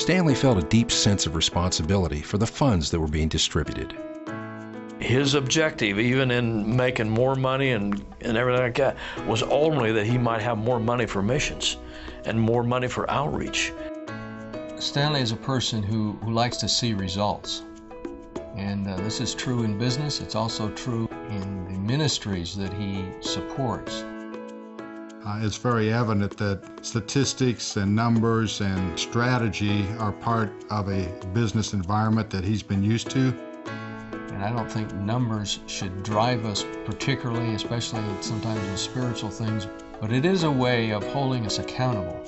Stanley felt a deep sense of responsibility for the funds that were being distributed. His objective, even in making more money and everything like that, was ultimately that he might have more money for missions and more money for outreach. Stanley is a person who likes to see results. And this is true in business. It's also true in the ministries that he supports. It's very evident that statistics and numbers and strategy are part of a business environment that he's been used to. And I don't think numbers should drive us particularly, especially sometimes in spiritual things, but it is a way of holding us accountable.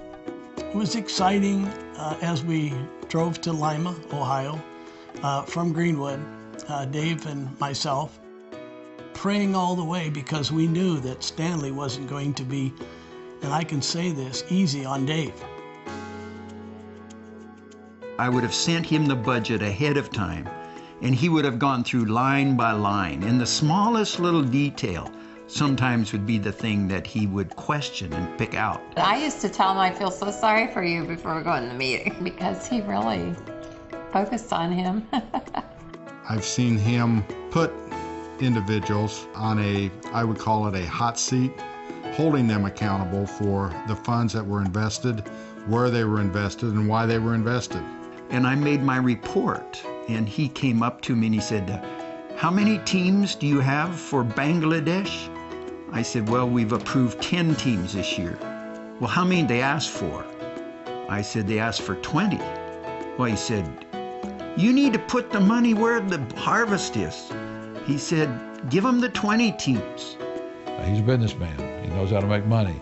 It was exciting as we drove to Lima, Ohio, from Greenwood, Dave and myself, praying all the way because we knew that Stanley wasn't going to be, and I can say this, easy on Dave. I would have sent him the budget ahead of time, and he would have gone through line by line, and the smallest little detail sometimes would be the thing that he would question and pick out. I used to tell him I feel so sorry for you before going to the meeting because he really focused on him. I've seen him put individuals on I would call it a hot seat, holding them accountable for the funds that were invested, where they were invested, and why they were invested. And I made my report, and he came up to me and he said, "How many teams do you have for Bangladesh?" I said, "Well, we've approved 10 teams this year." "Well, how many did they ask for?" I said, "They asked for 20. Well, he said, "You need to put the money where the harvest is." He said, "Give them the 20 teams. He's a businessman. He knows how to make money.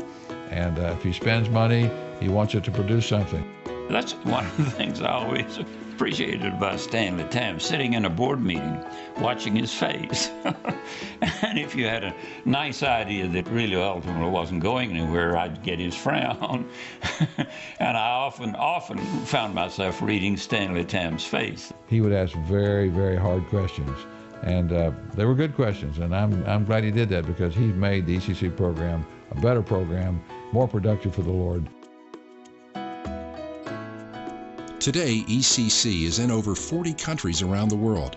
And if he spends money, he wants it to produce something. That's one of the things I always appreciated about Stanley Tam, sitting in a board meeting, watching his face. And if you had a nice idea that really ultimately wasn't going anywhere, I'd get his frown. And I often found myself reading Stanley Tam's face. He would ask very, very hard questions. And they were good questions, and I'm glad he did that because he's made the ECC program a better program, more productive for the Lord. Today, ECC is in over 40 countries around the world,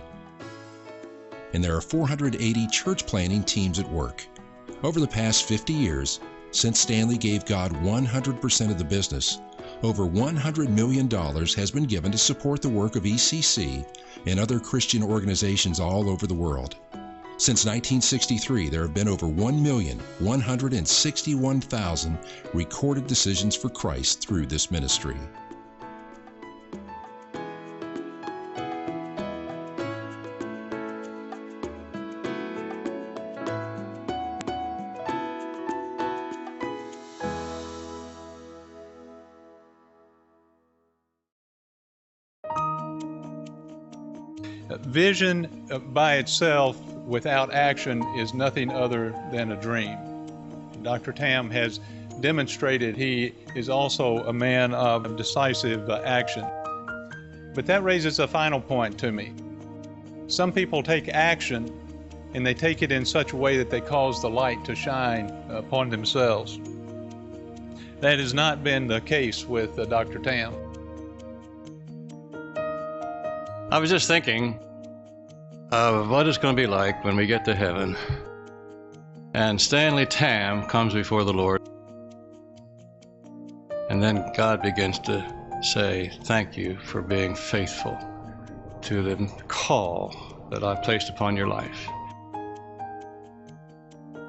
and there are 480 church planting teams at work. Over the past 50 years, since Stanley gave God 100% of the business, over $100 million has been given to support the work of ECC and other Christian organizations all over the world. Since 1963, there have been over 1,161,000 recorded decisions for Christ through this ministry. Vision by itself without action is nothing other than a dream. Dr. Tam has demonstrated he is also a man of decisive action. But that raises a final point to me. Some people take action and they take it in such a way that they cause the light to shine upon themselves. That has not been the case with Dr. Tam. I was just thinking of what it's going to be like when we get to heaven and Stanley Tam comes before the Lord, and then God begins to say, "Thank you for being faithful to the call that I've placed upon your life."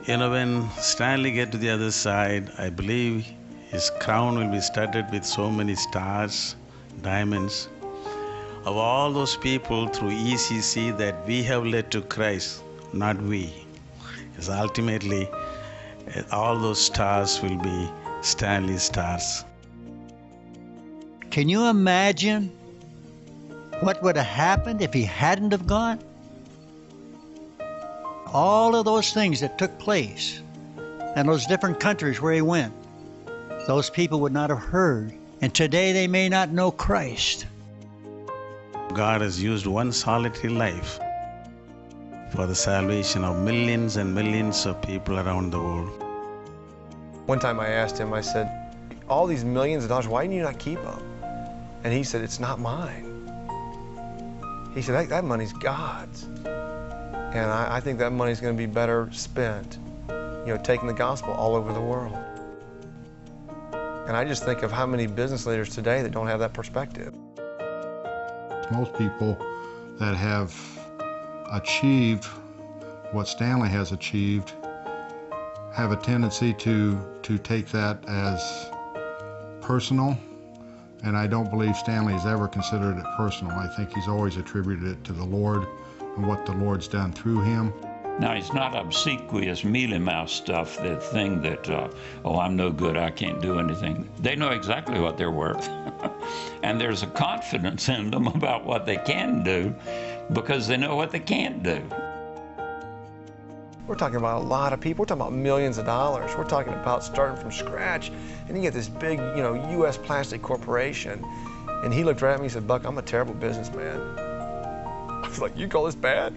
You know, when Stanley gets to the other side, I believe his crown will be studded with so many stars, diamonds. Of all those people through ECC that we have led to Christ, not we. Because ultimately, all those stars will be Stanley's stars. Can you imagine what would have happened if he hadn't have gone? All of those things that took place and those different countries where he went, those people would not have heard. And today they may not know Christ. God has used one solitary life for the salvation of millions and millions of people around the world. One time I asked him, I said, all these millions of dollars, why do you not keep them? And he said, it's not mine. He said, that money's God's. And I think that money's going to be better spent, taking the gospel all over the world. And I just think of how many business leaders today that don't have that perspective. Most people that have achieved what Stanley has achieved have a tendency to take that as personal, and I don't believe Stanley's ever considered it personal. I think he's always attributed it to the Lord and what the Lord's done through him. Now, it's not obsequious, mealy-mouthed stuff, the thing that, oh, I'm no good, I can't do anything. They know exactly what they're worth. And there's a confidence in them about what they can do because they know what they can't do. We're talking about a lot of people. We're talking about millions of dollars. We're talking about starting from scratch. And you get this big, U.S. plastic corporation. And he looked right at me and said, Buck, I'm a terrible businessman. I was like, you call this bad?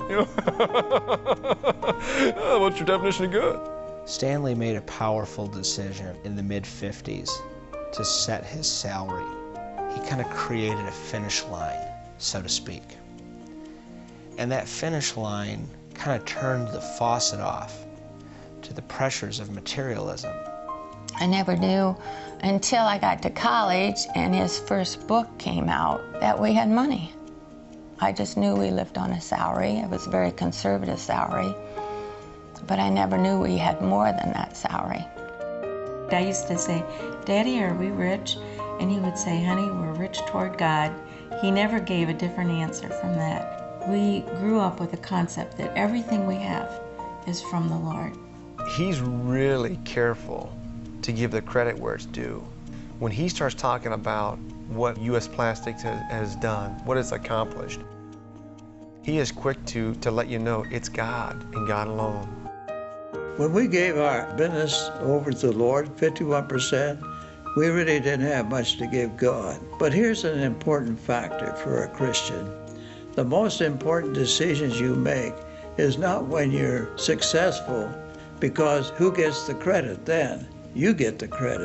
What's your definition of good? Stanley made a powerful decision in the mid-50s to set his salary. He kind of created a finish line, so to speak. And that finish line kind of turned the faucet off to the pressures of materialism. I never knew until I got to college and his first book came out that we had money. I just knew we lived on a salary. It was a very conservative salary, but I never knew we had more than that salary. I used to say, Daddy, are we rich? And he would say, honey, we're rich toward God. He never gave a different answer from that. We grew up with a concept that everything we have is from the Lord. He's really careful to give the credit where it's due. When he starts talking about what U.S. Plastics has done, what it's accomplished, he is quick to let you know it's God and God alone. When we gave our business over to the Lord, 51%, we really didn't have much to give God. But here's an important factor for a Christian. The most important decisions you make is not when you're successful, because who gets the credit then? You get the credit.